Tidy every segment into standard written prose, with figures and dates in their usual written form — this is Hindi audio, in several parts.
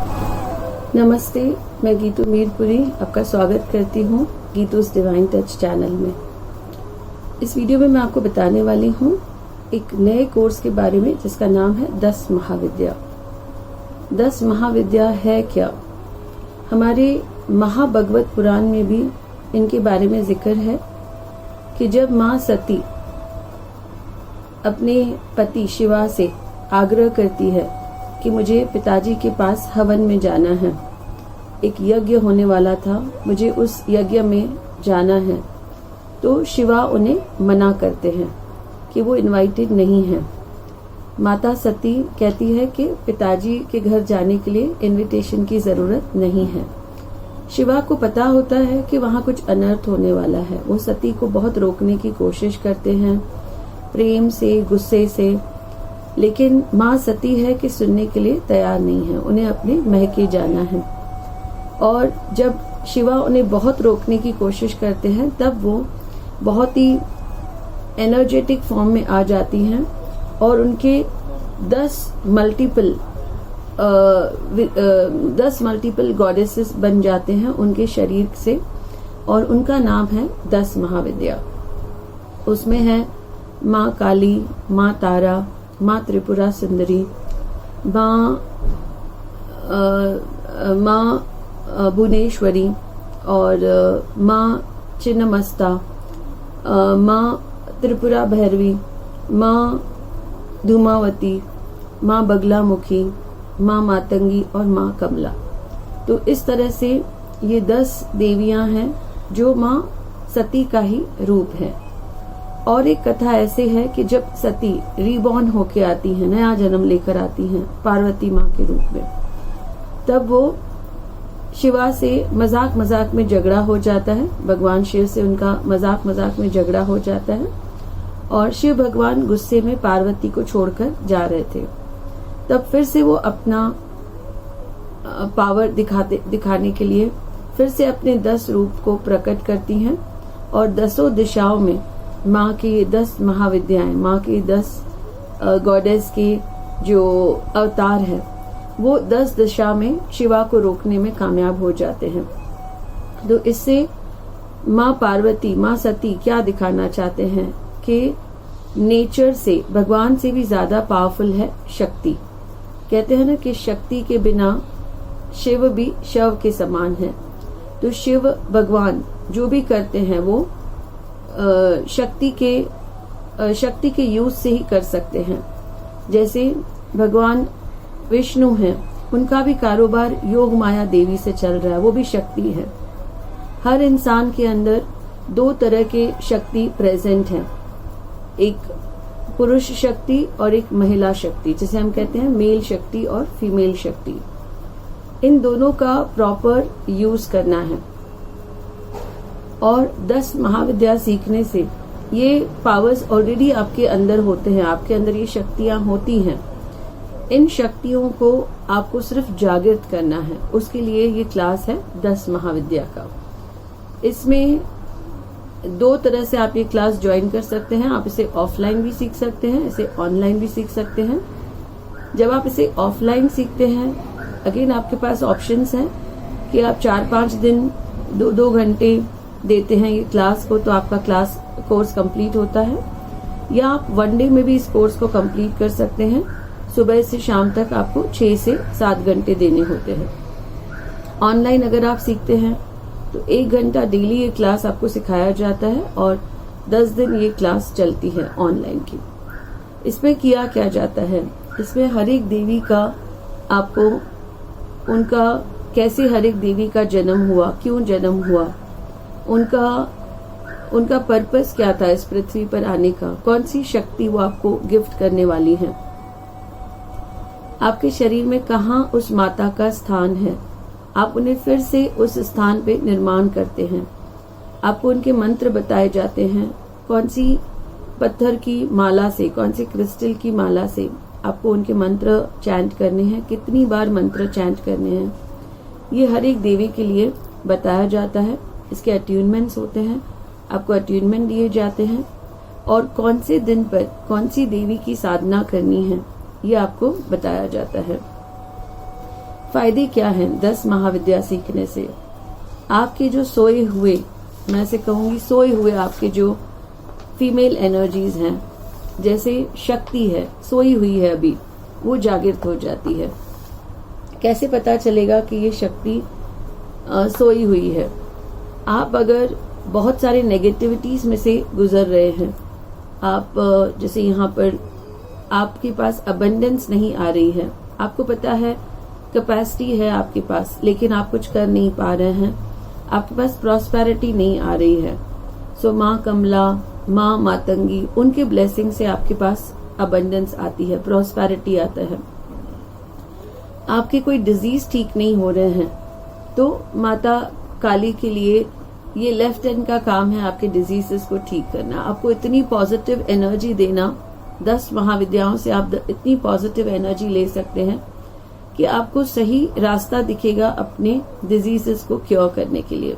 नमस्ते, मैं गीतू मीरपुरी आपका स्वागत करती हूँ गीतूस डिवाइन टच चैनल में। इस वीडियो में मैं आपको बताने वाली हूँ एक नए कोर्स के बारे में जिसका नाम है 10 महाविद्या। 10 महाविद्या है क्या? हमारे महाभगवत पुराण में भी इनके बारे में जिक्र है कि जब माँ सती अपने पति शिवा से आग्रह करती है कि मुझे पिताजी के पास हवन में जाना है, एक यज्ञ होने वाला था, मुझे उस यज्ञ में जाना है, तो शिवा उन्हें मना करते हैं कि वो इनवाइटेड नहीं है। माता सती कहती है कि पिताजी के घर जाने के लिए इनविटेशन की जरूरत नहीं है। शिवा को पता होता है कि वहाँ कुछ अनर्थ होने वाला है। वो सती को बहुत रोकने की कोशिश करते हैं, प्रेम से, गुस्से से, लेकिन माँ सती है कि सुनने के लिए तैयार नहीं है। उन्हें अपने महके जाना है। और जब शिवा उन्हें बहुत रोकने की कोशिश करते हैं तब वो बहुत ही एनर्जेटिक फॉर्म में आ जाती हैं और उनके 10 मल्टीपल गॉडेसेस बन जाते हैं उनके शरीर से, और उनका नाम है 10 महाविद्या। उसमें है माँ काली, माँ तारा, माँ त्रिपुरा सुंदरी, माँ भुवनेश्वरी और माँ चिन्नमस्ता, माँ त्रिपुरा भैरवी, माँ धूमावती, माँ बगलामुखी, माँ मातंगी और माँ कमला। तो इस तरह से ये 10 देवियां हैं जो माँ सती का ही रूप है। और एक कथा ऐसे है कि जब सती रीबॉर्न होके आती हैं, नया जन्म लेकर आती हैं पार्वती माँ के रूप में, तब वो शिवा से मजाक मजाक में झगड़ा हो जाता है। भगवान शिव से उनका मजाक मजाक में झगड़ा हो जाता है और शिव भगवान गुस्से में पार्वती को छोड़कर जा रहे थे। तब फिर से वो अपना पावर दिखाने के लिए फिर से अपने 10 रूप को प्रकट करती हैं और 10 दिशाओं में माँ की 10 महाविद्याएं, माँ की 10 गॉडेस के जो अवतार है वो 10 दिशा में शिवा को रोकने में कामयाब हो जाते हैं। तो इससे माँ पार्वती, माँ सती क्या दिखाना चाहते हैं कि नेचर से, भगवान से भी ज्यादा पावरफुल है शक्ति। कहते हैं ना कि शक्ति के बिना शिव भी शव के समान है। तो शिव भगवान जो भी करते हैं वो शक्ति के यूज से ही कर सकते हैं। जैसे भगवान विष्णु हैं, उनका भी कारोबार योग माया देवी से चल रहा है, वो भी शक्ति है। हर इंसान के अंदर 2 तरह के शक्ति प्रेजेंट है, एक पुरुष शक्ति और एक महिला शक्ति, जिसे हम कहते हैं मेल शक्ति और फीमेल शक्ति। इन दोनों का प्रॉपर यूज करना है। और 10 महाविद्या सीखने से ये पावर्स ऑलरेडी आपके अंदर होते हैं, आपके अंदर ये शक्तियां होती हैं। इन शक्तियों को आपको सिर्फ जागृत करना है। उसके लिए ये क्लास है 10 महाविद्या का। इसमें 2 तरह से आप ये क्लास ज्वाइन कर सकते हैं। आप इसे ऑफलाइन भी सीख सकते हैं, इसे ऑनलाइन भी सीख सकते हैं। जब आप इसे ऑफलाइन सीखते हैं, अगेन आपके पास ऑप्शंस हैं कि आप 4-5 दिन 2 घंटे देते हैं ये क्लास को, तो आपका कोर्स कंप्लीट होता है। या आप 1 डे में भी इस कोर्स को कंप्लीट कर सकते हैं। सुबह से शाम तक आपको 6 से 7 घंटे देने होते हैं। ऑनलाइन अगर आप सीखते हैं तो 1 घंटा डेली ये क्लास आपको सिखाया जाता है और 10 दिन ये क्लास चलती है ऑनलाइन की। इसमें किया क्या जाता है, इसमें हर एक देवी का आपको उनका कैसे हर एक देवी का जन्म हुआ, क्यों जन्म हुआ, उनका पर्पस क्या था इस पृथ्वी पर आने का, कौन सी शक्ति वो आपको गिफ्ट करने वाली है, आपके शरीर में कहाँ उस माता का स्थान है, आप उन्हें फिर से उस स्थान पे निर्माण करते हैं। आपको उनके मंत्र बताए जाते हैं, कौन सी पत्थर की माला से, कौन सी क्रिस्टल की माला से आपको उनके मंत्र चैंट करने हैं, कितनी बार मंत्र चैंट करने हैं, ये हर एक देवी के लिए बताया जाता है। इसके अट्यूनमेंट्स होते हैं, आपको अट्यूनमेंट दिए जाते हैं और कौन से दिन पर कौन सी देवी की साधना करनी है ये आपको बताया जाता है। फायदे क्या हैं 10 महाविद्या सीखने से? आपके जो सोए हुए, मैं से कहूंगी सोए हुए आपके जो फीमेल एनर्जीज हैं, जैसे शक्ति है सोई हुई है अभी, वो जागृत हो जाती है। कैसे पता चलेगा कि ये शक्ति सोई हुई है? आप अगर बहुत सारे नेगेटिविटीज में से गुजर रहे हैं, आप जैसे यहाँ पर आपके पास अबंडेंस नहीं आ रही है, आपको पता है कैपेसिटी है आपके पास, लेकिन आप कुछ कर नहीं पा रहे हैं, आपके पास प्रॉस्पेरिटी नहीं आ रही है। सो माँ कमला, माँ मातंगी, उनके ब्लेसिंग से आपके पास अबंडेंस आती है, प्रॉस्पेरिटी आता है। आपके कोई डिजीज ठीक नहीं हो रहे हैं, तो माता काली के लिए ये लेफ्ट हैंड का काम है आपके डिजीजेस को ठीक करना, आपको इतनी पॉजिटिव एनर्जी देना। 10 महाविद्याओं से आप इतनी पॉजिटिव एनर्जी ले सकते हैं कि आपको सही रास्ता दिखेगा अपने डिजीजेस को क्योर करने के लिए।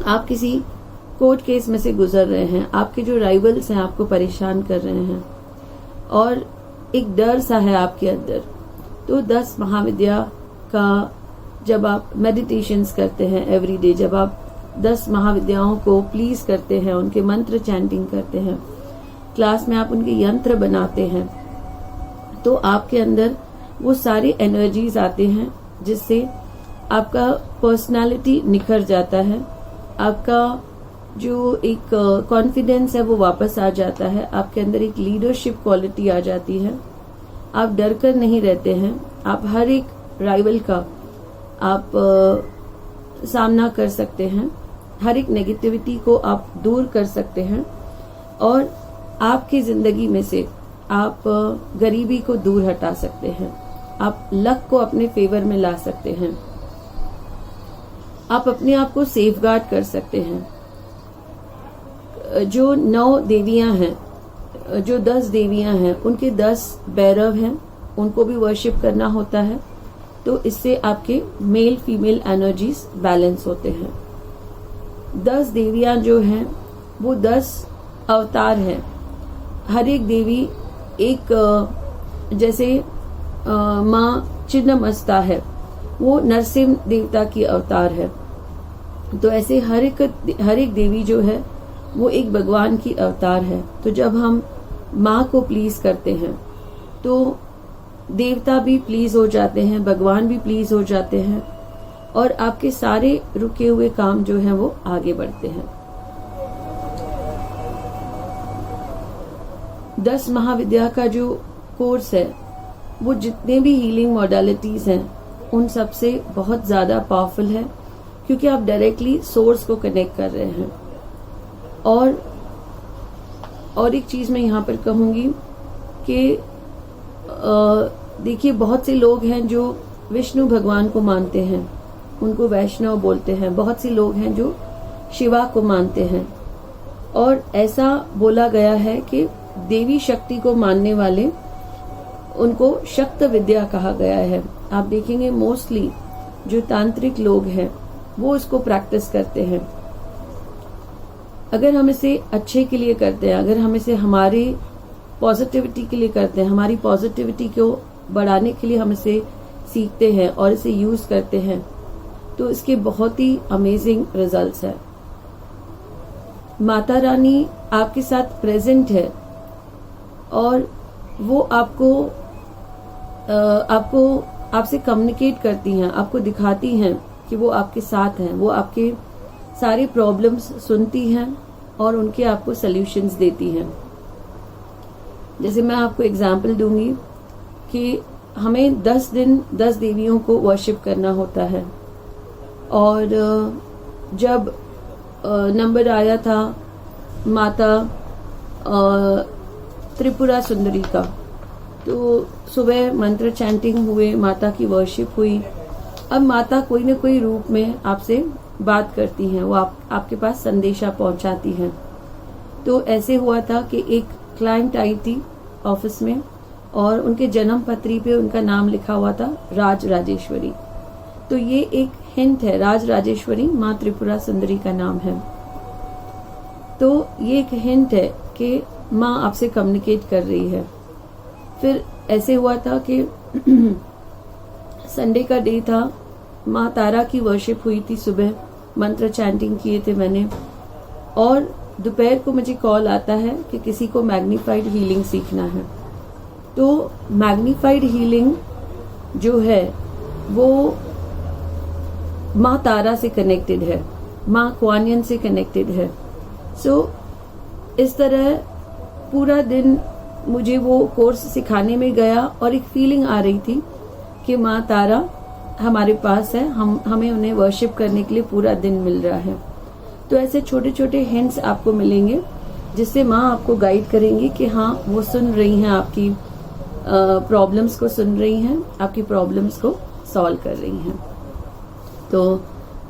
आप किसी कोर्ट केस में से गुजर रहे हैं, आपके जो राइवल्स हैं आपको परेशान कर रहे हैं और एक डर सा है आपके अंदर, तो 10 महाविद्या का जब आप मेडिटेशंस करते हैं एवरीडे, जब आप 10 महाविद्याओं को प्लीज करते हैं, उनके मंत्र चैंटिंग करते हैं, क्लास में आप उनके यंत्र बनाते हैं, तो आपके अंदर वो सारे एनर्जीज आते हैं जिससे आपका पर्सनालिटी निखर जाता है, आपका जो एक कॉन्फिडेंस है वो वापस आ जाता है, आपके अंदर एक लीडरशिप क्वालिटी आ जाती है, आप डर कर नहीं रहते हैं, आप हर एक राइवल का आप सामना कर सकते हैं, हर एक नेगेटिविटी को आप दूर कर सकते हैं और आपकी जिंदगी में से आप गरीबी को दूर हटा सकते हैं, आप लक को अपने फेवर में ला सकते हैं, आप अपने आप को सेफगार्ड कर सकते हैं। जो 9 देवियां हैं, जो 10 देवियां हैं, उनके 10 भैरव हैं, उनको भी वर्शिप करना होता है, तो इससे आपके मेल फीमेल एनर्जीज बैलेंस होते हैं। 10 देवियां जो हैं वो 10 अवतार हैं। हर एक देवी एक जैसे माँ चिन्नमस्ता है, वो नरसिंह देवता की अवतार है, तो ऐसे हर एक देवी जो है वो एक भगवान की अवतार है। तो जब हम माँ को प्लीज करते हैं तो देवता भी प्लीज हो जाते हैं, भगवान भी प्लीज हो जाते हैं और आपके सारे रुके हुए काम जो हैं वो आगे बढ़ते हैं। 10 महाविद्या का जो कोर्स है वो जितने भी हीलिंग मॉडलिटीज हैं उन सब से बहुत ज्यादा पावरफुल है, क्योंकि आप डायरेक्टली सोर्स को कनेक्ट कर रहे हैं। और एक चीज मैं यहाँ पर कहूंगी कि देखिए बहुत से लोग हैं जो विष्णु भगवान को मानते हैं, उनको वैष्णव बोलते हैं, बहुत से लोग हैं जो शिवा को मानते हैं, और ऐसा बोला गया है कि देवी शक्ति को मानने वाले उनको शक्त विद्या कहा गया है। आप देखेंगे मोस्टली जो तांत्रिक लोग हैं वो इसको प्रैक्टिस करते हैं। अगर हम इसे अच्छे के लिए करते हैं, अगर हम इसे हमारे पॉजिटिविटी के लिए करते हैं, हमारी पॉजिटिविटी को बढ़ाने के लिए हम इसे सीखते हैं और इसे यूज करते हैं, तो इसके बहुत ही अमेजिंग रिजल्ट्स हैं। माता रानी आपके साथ प्रेजेंट है और वो आपसे कम्युनिकेट करती हैं, आपको दिखाती हैं कि वो आपके साथ हैं, वो आपके सारे प्रॉब्लम्स सुनती हैं और उनके आपको सॉल्यूशंस देती हैं। जैसे मैं आपको एग्जांपल दूंगी कि हमें 10 दिन 10 देवियों को वर्शिप करना होता है, और जब नंबर आया था माता त्रिपुरा सुंदरी का, तो सुबह मंत्र चैंटिंग हुए, माता की वर्शिप हुई। अब माता कोई न कोई रूप में आपसे बात करती हैं, वो आपके पास संदेशा पहुंचाती हैं। तो ऐसे हुआ था कि एक क्लाइंट आई थी ऑफिस में और उनके जन्म पत्री पे उनका नाम लिखा हुआ था राज राजेश्वरी। तो ये एक हिंट है, राज राजेश्वरी माँ त्रिपुरा सुंदरी का नाम है। तो ये एक हिंट है कि माँ आपसे कम्युनिकेट कर रही है। फिर ऐसे हुआ था कि संडे का डे था, माँ तारा की वर्शिप हुई थी, सुबह मंत्र चैंटिंग किए थे मैंने, और दोपहर को मुझे कॉल आता है कि किसी को मैग्नीफाइड हीलिंग सीखना है। तो मैग्नीफाइड हीलिंग जो है वो माँ तारा से कनेक्टेड है, माँ कुआन यिन से कनेक्टेड है। सो इस तरह पूरा दिन मुझे वो कोर्स सिखाने में गया और एक फीलिंग आ रही थी कि माँ तारा हमारे पास है, हमें उन्हें वर्शिप करने के लिए पूरा दिन मिल रहा है। तो ऐसे छोटे छोटे हिंट्स आपको मिलेंगे जिससे माँ आपको गाइड करेंगी कि हाँ वो सुन रही हैं, आपकी प्रॉब्लम्स को सुन रही हैं, आपकी प्रॉब्लम्स को सॉल्व कर रही हैं। तो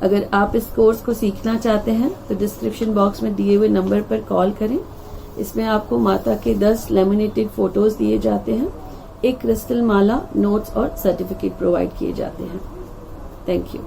अगर आप इस कोर्स को सीखना चाहते हैं तो डिस्क्रिप्शन बॉक्स में दिए हुए नंबर पर कॉल करें। इसमें आपको माता के 10 लेमिनेटेड फोटोज दिए जाते हैं, एक क्रिस्टल माला, नोट्स और सर्टिफिकेट प्रोवाइड किए जाते हैं। Thank you.